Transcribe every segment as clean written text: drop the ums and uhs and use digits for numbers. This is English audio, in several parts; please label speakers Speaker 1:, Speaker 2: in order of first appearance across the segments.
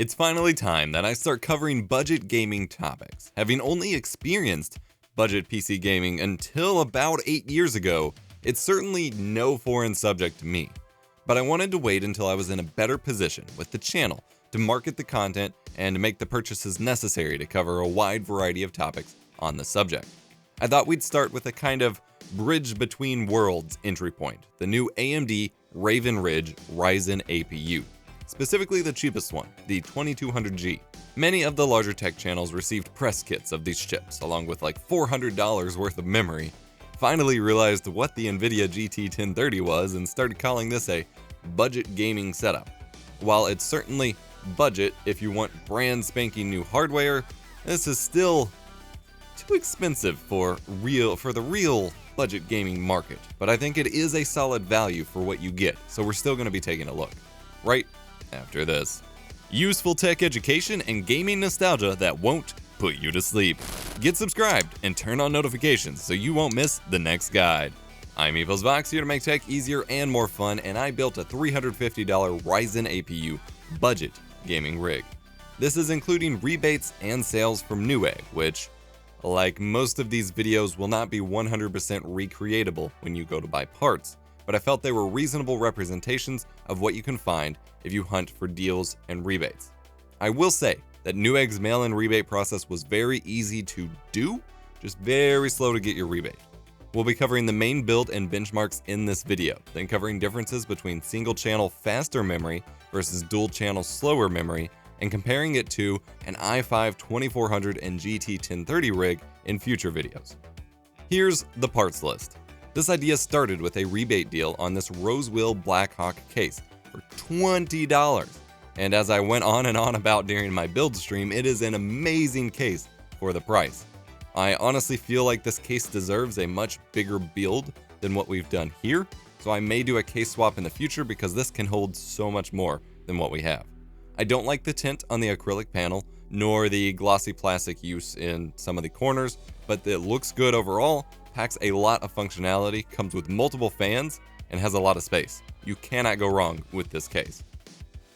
Speaker 1: It's finally time that I start covering budget gaming topics. Having only experienced budget PC gaming until about 8 years ago, it's certainly no foreign subject to me. But I wanted to wait until I was in a better position with the channel to market the content and to make the purchases necessary to cover a wide variety of topics on the subject. I thought we'd start with a kind of bridge between worlds entry point, the new AMD Ryzen APU. Specifically the cheapest one, the 2200G. Many of the larger tech channels received press kits of these chips, along with like $400 worth of memory, finally realized what the NVIDIA GT 1030 was and started calling this a budget gaming setup. While it's certainly budget if you want brand spanking new hardware, this is still too expensive for the real budget gaming market, but I think it is a solid value for what you get, so we're still going to be taking a look. Right after this. Useful tech education and gaming nostalgia that won't put you to sleep. Get subscribed and turn on notifications so you won't miss the next guide. I'm EposVox, here to make tech easier and more fun, and I built a $350 Ryzen APU budget gaming rig. This is including rebates and sales from Newegg, which, like most of these videos, will not be 100% recreatable when you go to buy parts, but I felt they were reasonable representations of what you can find if you hunt for deals and rebates. I will say that Newegg's mail-in rebate process was very easy to do, just very slow to get your rebate. We'll be covering the main build and benchmarks in this video, then covering differences between single-channel faster memory versus dual-channel slower memory, and comparing it to an i5 2400 and GT 1030 rig in future videos. Here's the parts list. This idea started with a rebate deal on this Rosewill Blackhawk case for $20. And as I went on and on about during my build stream, it is an amazing case for the price. I honestly feel like this case deserves a much bigger build than what we've done here, so I may do a case swap in the future because this can hold so much more than what we have. I don't like the tint on the acrylic panel, nor the glossy plastic use in some of the corners, but it looks good overall, packs a lot of functionality, comes with multiple fans, and has a lot of space. You cannot go wrong with this case.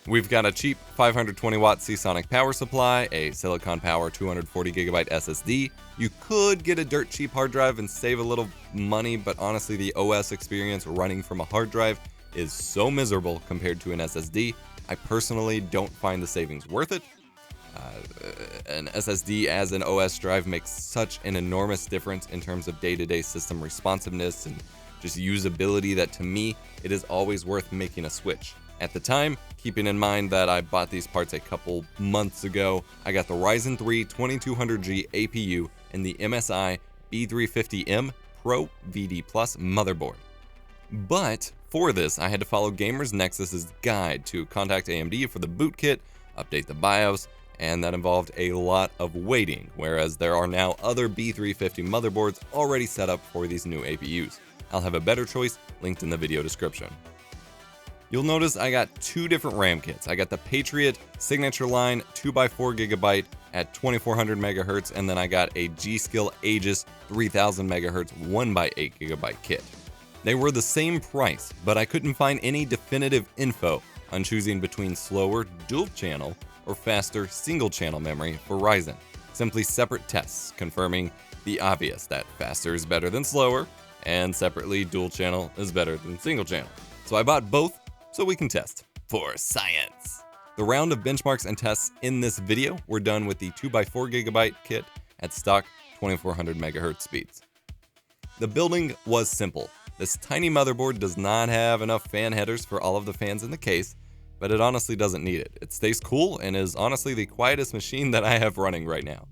Speaker 1: We've got a cheap 520 watt SeaSonic power supply, a Silicon Power 240GB SSD. You could get a dirt cheap hard drive and save a little money, but honestly the OS experience running from a hard drive is so miserable compared to an SSD. I personally don't find the savings worth it. An SSD as an OS drive makes such an enormous difference in terms of day-to-day system responsiveness and just usability that to me, it is always worth making a switch. At the time, keeping in mind that I bought these parts a couple months ago, I got the Ryzen 3 2200G APU and the MSI B350M Pro VD Plus motherboard. But for this, I had to follow Gamers Nexus's guide to contact AMD for the boot kit, update the BIOS, and that involved a lot of waiting, whereas there are now other B350 motherboards already set up for these new APUs. I'll have a better choice linked in the video description. You'll notice I got two different RAM kits. I got the Patriot Signature Line 2x4GB at 2400 MHz, and then I got a GSkill Aegis 3000 MHz 1x8GB kit. They were the same price, but I couldn't find any definitive info on choosing between slower dual-channel or faster single-channel memory for Ryzen. Simply separate tests confirming the obvious that faster is better than slower, and separately dual-channel is better than single-channel. So I bought both so we can test for science. The round of benchmarks and tests in this video were done with the 2x4GB kit at stock 2400 MHz speeds. The building was simple. This tiny motherboard does not have enough fan headers for all of the fans in the case, but it honestly doesn't need it. It stays cool and is honestly the quietest machine that I have running right now.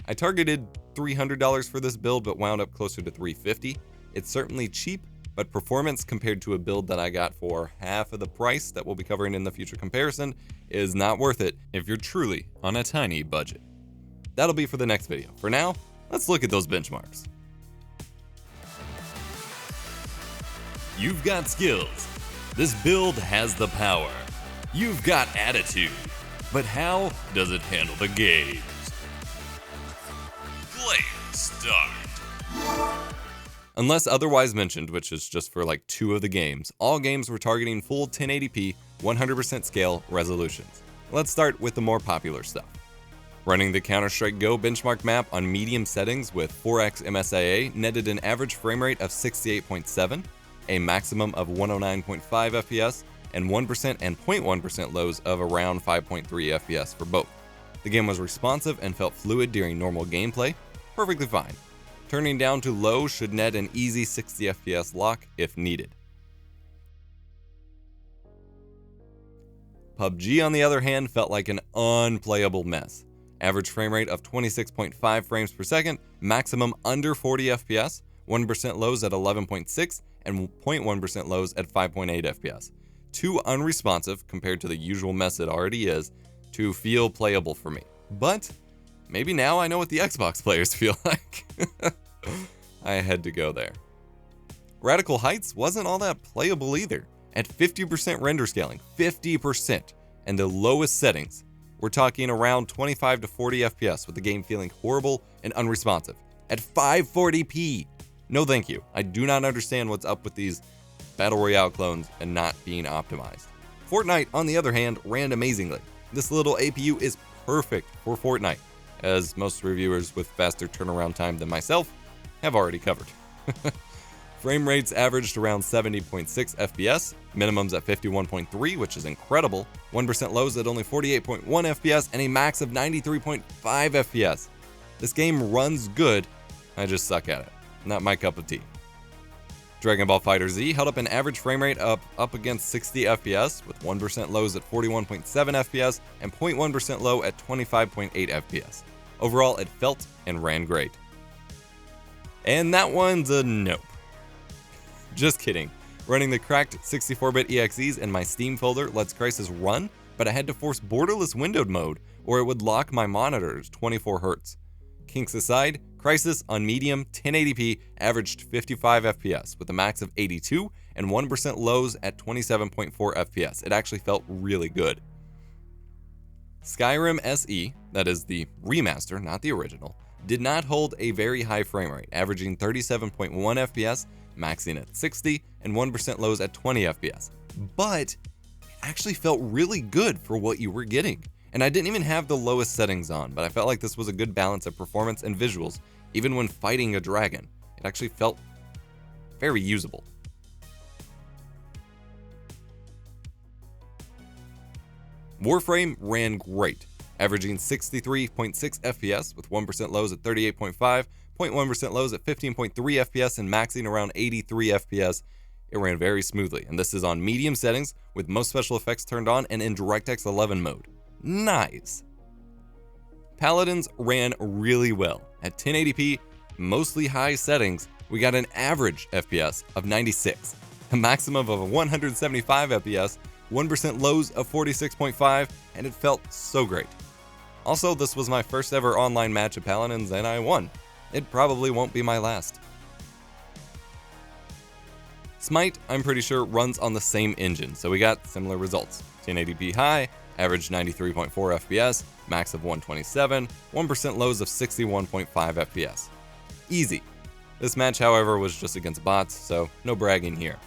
Speaker 1: I targeted $300 for this build, but wound up closer to $350. It's certainly cheap, but performance compared to a build that I got for half of the price that we'll be covering in the future comparison is not worth it if you're truly on a tiny budget. That'll be for the next video. For now, let's look at those benchmarks. You've got skills. This build has the power. You've got attitude. But how does it handle the games? Play start. Unless otherwise mentioned, which is just for like 2 of the games, all games were targeting full 1080p, 100% scale resolutions. Let's start with the more popular stuff. Running the Counter-Strike Go benchmark map on medium settings with 4x MSIA netted an average frame rate of 68.7, a maximum of 109.5 FPS, and 1% and 0.1% lows of around 5.3 FPS for both. The game was responsive and felt fluid during normal gameplay, perfectly fine. Turning down to low should net an easy 60 FPS lock if needed. PUBG, on the other hand, felt like an unplayable mess. Average frame rate of 26.5 frames per second, maximum under 40 FPS, 1% lows at 11.6, and 0.1% lows at 5.8 FPS. Too unresponsive compared to the usual mess it already is to feel playable for me. But maybe now I know what the Xbox players feel like. I had to go there. Radical Heights wasn't all that playable either. At 50% render scaling, 50%, and the lowest settings, we're talking around 25 to 40 FPS with the game feeling horrible and unresponsive. At 540p! No thank you. I do not understand what's up with these Battle Royale clones and not being optimized. Fortnite, on the other hand, ran amazingly. This little APU is perfect for Fortnite, as most reviewers with faster turnaround time than myself have already covered. Frame rates averaged around 70.6 FPS, minimums at 51.3, which is incredible, 1% lows at only 48.1 FPS, and a max of 93.5 FPS. This game runs good, I just suck at it. Not my cup of tea. Dragon Ball FighterZ held up an average frame rate up against 60 FPS, with 1% lows at 41.7 FPS and 0.1% low at 25.8 FPS. Overall, it felt and ran great. And that one's a nope. Just kidding. Running the cracked 64-bit EXEs in my Steam folder lets Crysis run, but I had to force borderless windowed mode or it would lock my monitor to 24 Hz. Kinks aside, Crysis on medium 1080p averaged 55 FPS with a max of 82 and 1% lows at 27.4 FPS. It actually felt really good. Skyrim SE, that is the remaster, not the original, did not hold a very high frame rate, averaging 37.1 FPS, maxing at 60, and 1% lows at 20 FPS. But it actually felt really good for what you were getting. And I didn't even have the lowest settings on, but I felt like this was a good balance of performance and visuals, even when fighting a dragon. It actually felt very usable. Warframe ran great, averaging 63.6 FPS with 1% lows at 38.5, 0.1% lows at 15.3 FPS, and maxing around 83 FPS. It ran very smoothly, and this is on medium settings with most special effects turned on and in DirectX 11 mode. Nice! Paladins ran really well. At 1080p, mostly high settings, we got an average FPS of 96, a maximum of 175 FPS, 1% lows of 46.5, and it felt so great. Also, this was my first ever online match of Paladins and I won. It probably won't be my last. Smite, I'm pretty sure, runs on the same engine, so we got similar results. 1080p high, average 93.4 FPS, max of 127, 1% lows of 61.5 FPS. Easy. This match, however, was just against bots, so no bragging here.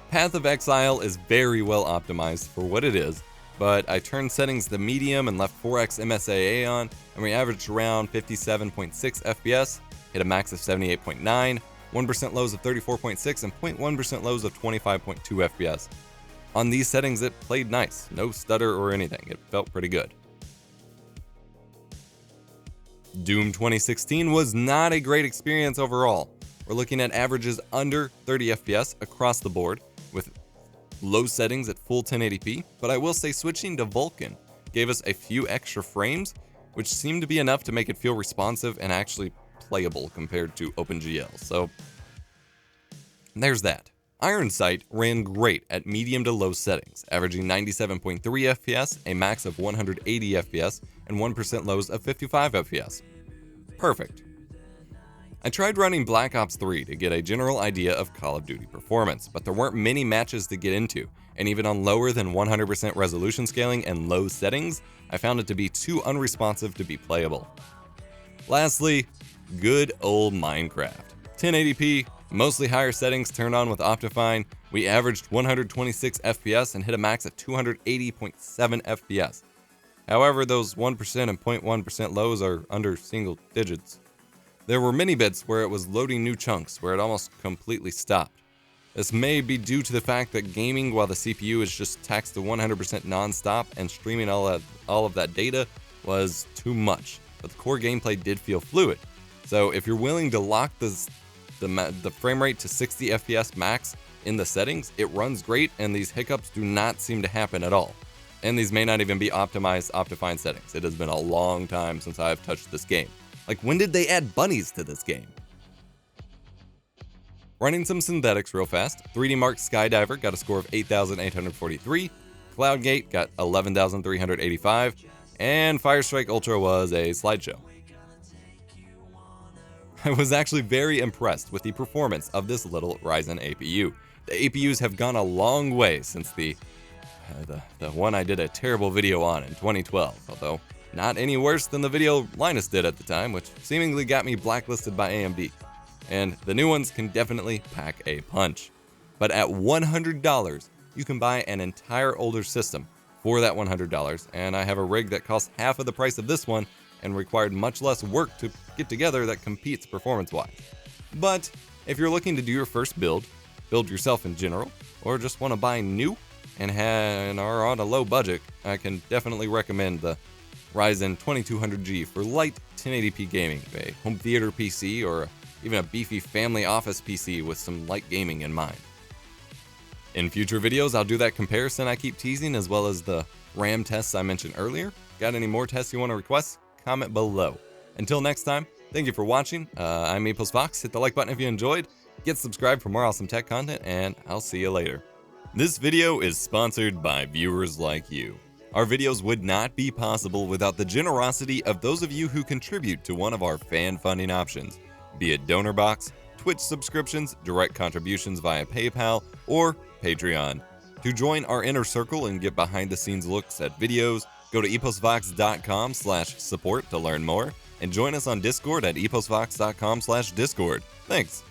Speaker 1: Path of Exile is very well optimized for what it is, but I turned settings to medium and left 4x MSIA on, and we averaged around 57.6 FPS, hit a max of 78.9, 1% lows of 34.6, and 0.1% lows of 25.2 FPS. On these settings, it played nice, no stutter or anything, it felt pretty good. Doom 2016 was not a great experience overall. We're looking at averages under 30 FPS across the board, with low settings at full 1080p, but I will say switching to Vulkan gave us a few extra frames, which seemed to be enough to make it feel responsive and actually playable compared to OpenGL, so there's that. Iron Sight ran great at medium to low settings, averaging 97.3 FPS, a max of 180 FPS, and 1% lows of 55 FPS. Perfect. I tried running Black Ops 3 to get a general idea of Call of Duty performance, but there weren't many matches to get into, and even on lower than 100% resolution scaling and low settings, I found it to be too unresponsive to be playable. Lastly, good old Minecraft. 1080p, mostly higher settings turned on with Optifine, we averaged 126 FPS and hit a max at 280.7 FPS. However, those 1% and 0.1% lows are under single digits. There were many bits where it was loading new chunks where it almost completely stopped. This may be due to the fact that gaming while the CPU is just taxed to 100% non-stop and streaming all of that data was too much, but the core gameplay did feel fluid. So if you're willing to lock the frame rate to 60 FPS max in the settings, it runs great and these hiccups do not seem to happen at all. And these may not even be optimized settings. It has been a long time since I've touched this game. Like, when did they add bunnies to this game? Running some synthetics real fast, 3D Mark Skydiver got a score of 8,843, Cloudgate got 11,385, and Firestrike Ultra was a slideshow. I was actually very impressed with the performance of this little Ryzen APU. The APUs have gone a long way since the one I did a terrible video on in 2012, although not any worse than the video Linus did at the time, which seemingly got me blacklisted by AMD. And the new ones can definitely pack a punch. But at $100, you can buy an entire older system for that $100, and I have a rig that costs half of the price of this one and required much less work to get together that competes performance-wise. But if you're looking to do your first build yourself in general, or just want to buy new and are on a low budget, I can definitely recommend the Ryzen 2200G for light 1080p gaming, a home theater PC, or even a beefy family office PC with some light gaming in mind. In future videos, I'll do that comparison I keep teasing, as well as the RAM tests I mentioned earlier. Got any more tests you want to request? Comment below. Until next time, thank you for watching. I'm Fox. Hit the like button if you enjoyed. Get subscribed for more awesome tech content, and I'll see you later. This video is sponsored by viewers like you. Our videos would not be possible without the generosity of those of you who contribute to one of our fan funding options, be it donor box, Twitch subscriptions, direct contributions via PayPal, or Patreon. To join our inner circle and get behind the scenes looks at videos, go to eposvox.com/support to learn more, and join us on Discord at eposvox.com/discord. Thanks.